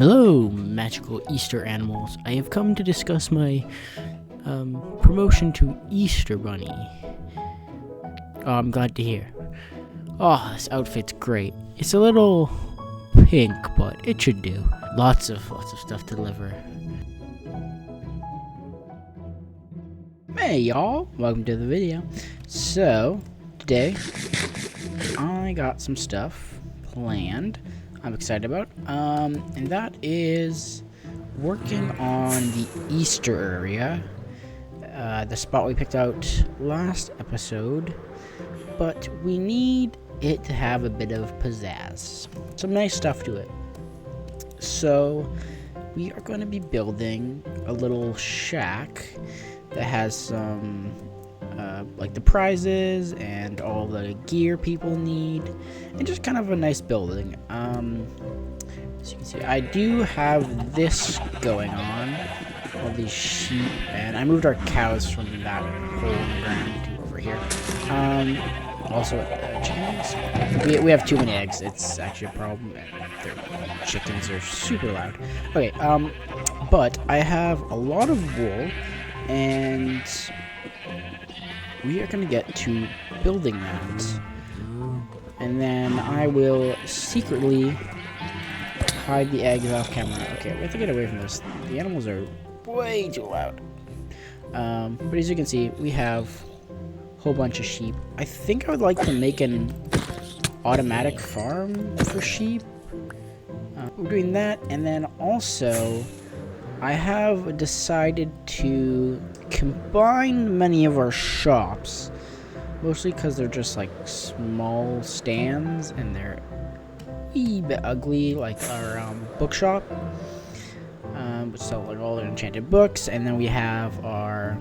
Hello, magical Easter animals. I have come to discuss my promotion to Easter Bunny. Oh, I'm glad to hear. Oh, this outfit's great. It's a little pink, but it should do. Lots of stuff to deliver. Hey y'all, welcome to the video. So, today, I got some stuff planned I'm excited about, and that is working on the Easter area, the spot we picked out last episode, but we need it to have a bit of pizzazz, some nice stuff to it. So we are going to be building a little shack that has some like the prizes and all the gear people need, and just kind of a nice building. As you can see, I do have this going on, all these sheep, and I moved our cows from that hole in the ground to over here. Also, chickens. We have too many eggs. It's actually a problem, and their chickens are super loud. Okay, but I have a lot of wool, and we are going to get to building that, and then I will secretly hide the eggs off camera. Okay, we have to get away from this. The animals are way too loud. But as you can see, we have a whole bunch of sheep. I think I would like to make an automatic farm for sheep. We're doing that, and then also I have decided to combine many of our shops, mostly because they're just like small stands and they're a wee bit ugly, like our bookshop, which sell like all the enchanted books, and then we have our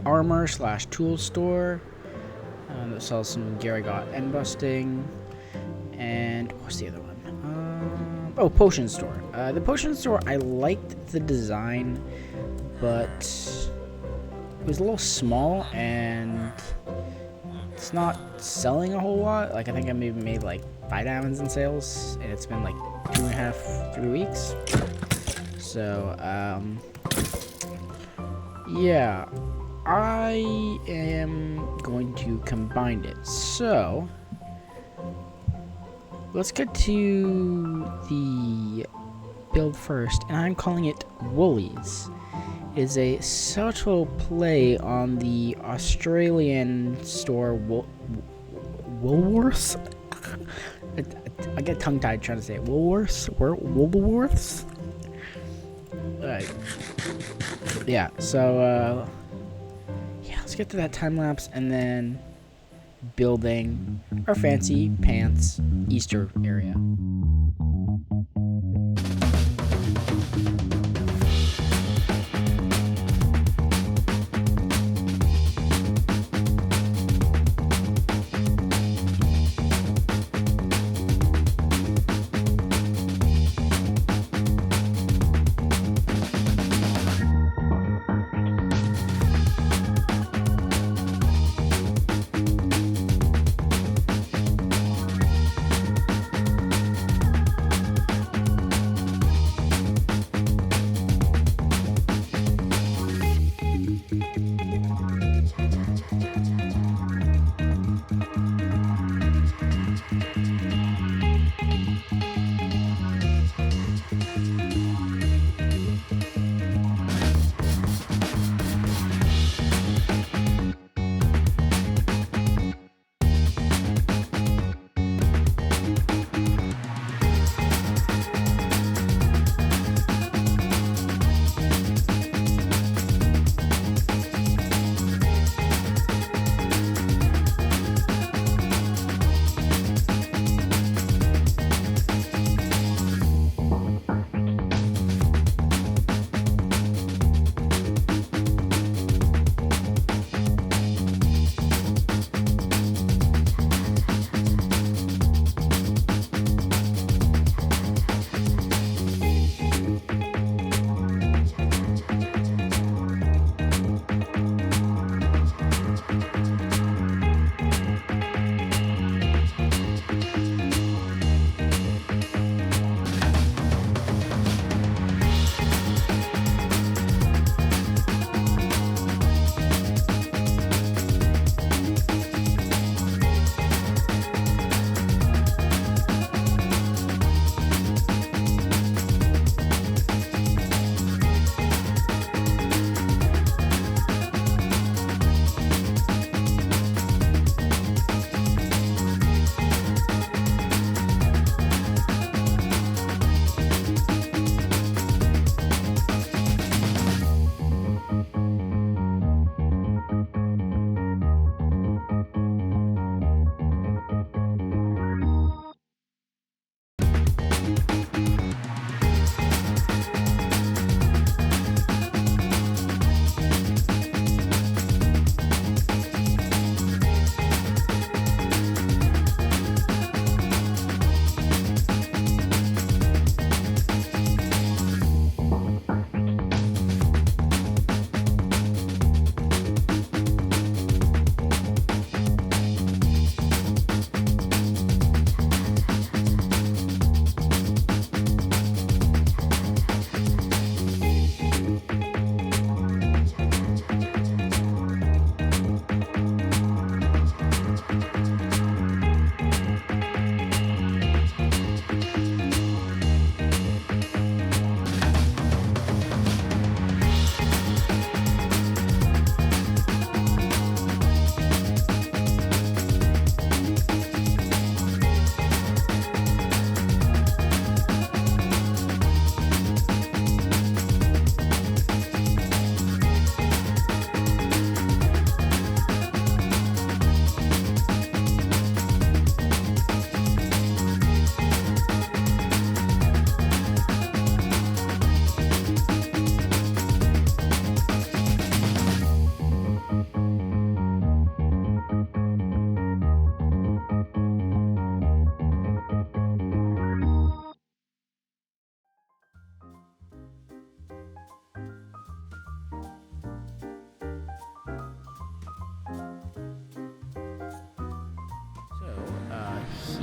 armor / tool store that sells some Garagot end busting, and what's the other one? Potion store. The potion store, I liked the design, but it was a little small and it's not selling a whole lot. Like, I think I maybe made like 5 diamonds in sales, and it's been like 2.5, 3 weeks. So, yeah, I am going to combine it. So let's get to the build first, and I'm calling it Woolies. It is a subtle play on the Australian store Woolworths. I get tongue-tied trying to say it. Woolworths? Yeah, so, yeah, let's get to that time-lapse, and then building our fancy pants Easter area.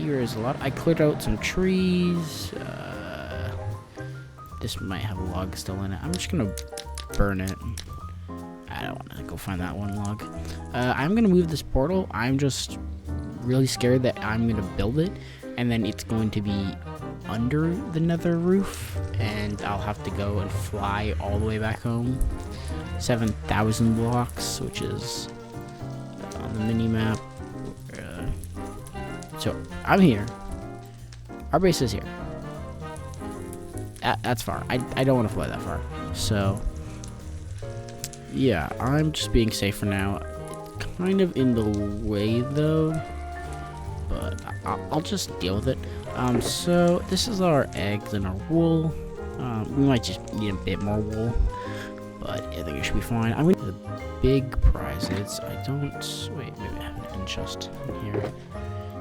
here is a lot. I cleared out some trees. This might have a log still in it. I'm just gonna burn it. I don't want to go find that one log. I'm gonna move this portal. I'm just really scared that I'm gonna build it and then it's going to be under the nether roof and I'll have to go and fly all the way back home. 7,000 blocks, which is on the mini map. So I'm here. Our base is here. That's far. I don't want to fly that far. So yeah, I'm just being safe for now. It's kind of in the way though, but I'll just deal with it. So this is our eggs and our wool. We might just need a bit more wool, but I think it should be fine. I'm going to the big prizes. I don't... Wait, maybe I have an enchant in here.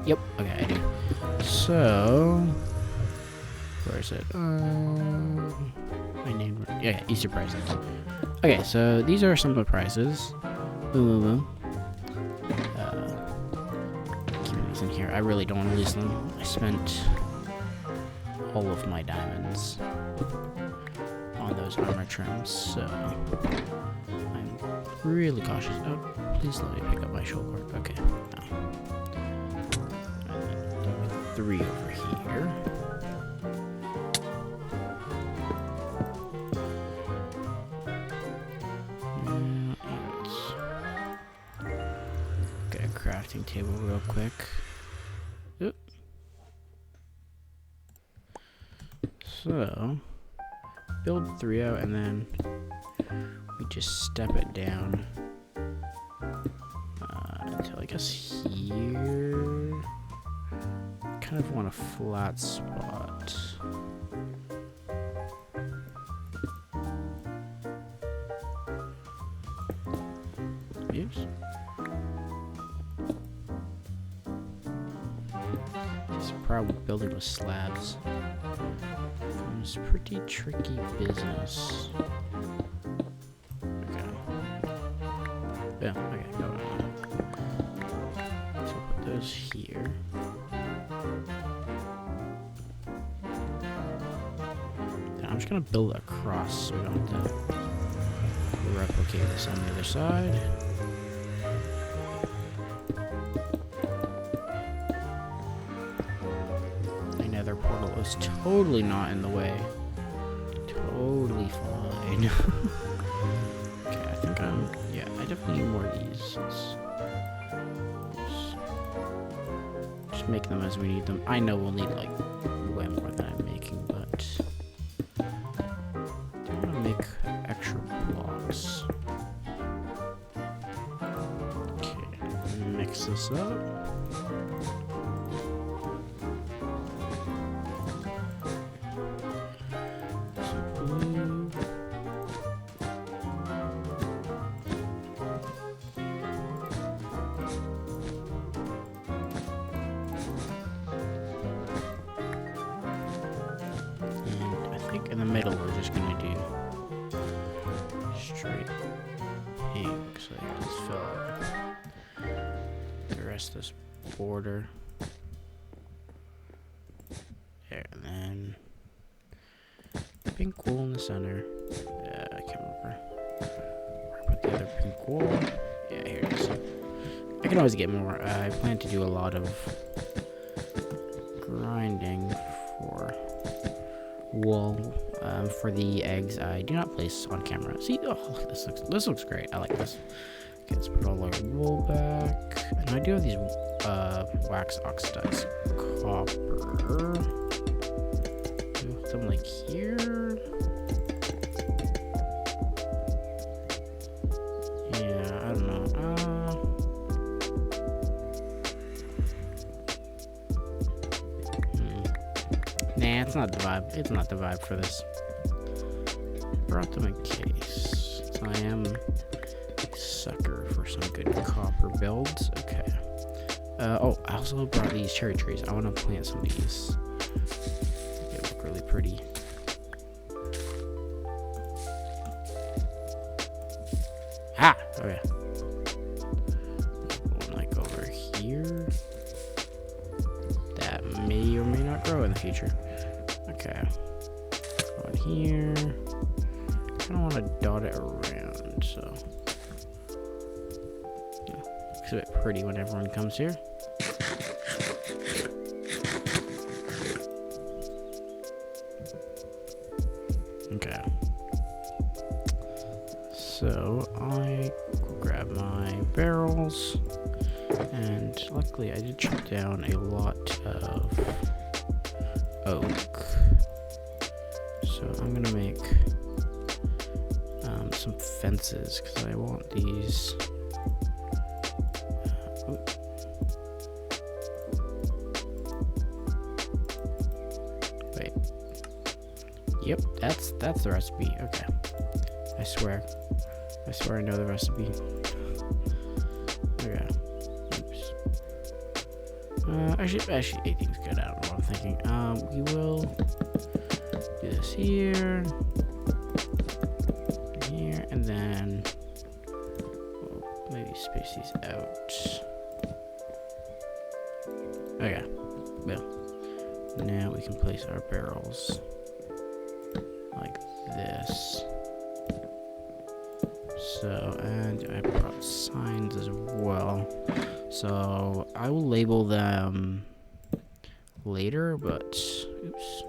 Yep, okay, I do. So... Where is it? My name... Yeah, Easter prizes. Okay, so these are some of the prizes. Boom, boom, boom. Keep these in here. I really don't want to lose them. I spent all of my diamonds on those armor trims, so I'm really cautious. Oh, please let me pick up my shoulder. Okay, no. And then 3 over here. Get a crafting table real quick. Oop. So build 3 out and then we just step it down until I guess here. Kind of want a flat spot. Oops. This is probably building with slabs. It's pretty tricky business. Okay. Yeah, okay, go on. So put those here. Then I'm just gonna build across so we don't have to replicate this on the other side. Nether portal is totally not in the way. Totally fine. Okay, I think yeah, I definitely need more of these. Just make them as we need them. I know we'll need like way more than I'm making, but I want to make extra blocks. Okay, mix this up. In the middle, we're just gonna do straight pink, so you can just fill out the rest of this border. There, and then pink wool in the center. I can't remember. Where I put the other pink wool. Yeah, here it is. I can always get more. I plan to do a lot of grinding for wool for the eggs. I do not place on camera. See, oh, this looks great. I like this. Okay, let's put all our wool back. And I do have these wax oxidized copper. Something like here. Yeah, I don't know. Nah, it's not the vibe. It's not the vibe for this. Brought them in case. So I am a sucker for some good copper builds. Okay. Oh, I also brought these cherry trees. I want to plant some of these. They look really pretty. Ah! Okay. One like over here. That nature. Okay. Go in here. I kind of want to dot it around, so. Yeah, looks a bit pretty when everyone comes here. Okay. So I will grab my barrels, and luckily I did chop down a lot of oak. So I'm gonna make some fences because I want these. Wait. Yep, that's the recipe. Okay. I swear I know the recipe. Okay. Oops. Actually, 18's good. I don't know what I'm thinking. We will do this here, and then we'll maybe space these out. Okay. Well, now we can place our barrels like this. So, and I brought signs as well. So I will label them later, but oops.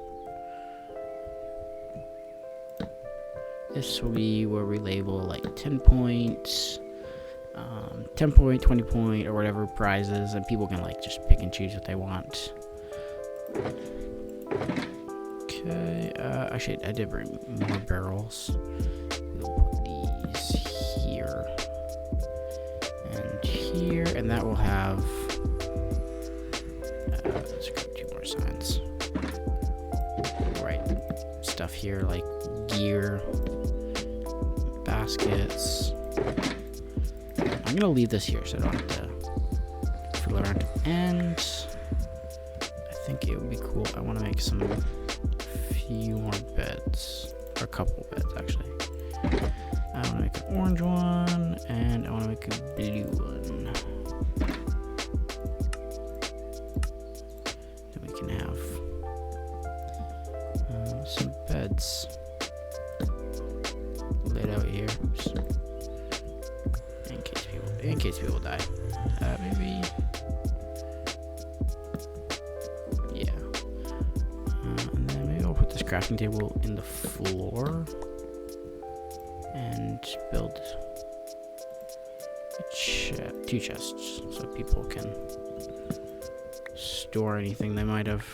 This will be where we label like 10 points, 10 point, 20 point, or whatever prizes, and people can like just pick and choose what they want. Okay, actually I did bring more barrels. We'll put these here and here, and that will have let's grab 2 more signs. Right, stuff here like gear, baskets. I'm gonna leave this here so I don't have to fiddle around. And I think it would be cool. I want to make some few more beds, or a couple beds actually. I want to make an orange one, and I want to make a blue one. Then we can have some beds laid out here. Oops. In case people die. Maybe. Yeah. And then maybe I'll put this crafting table in the floor and build 2 chests so people can store anything they might have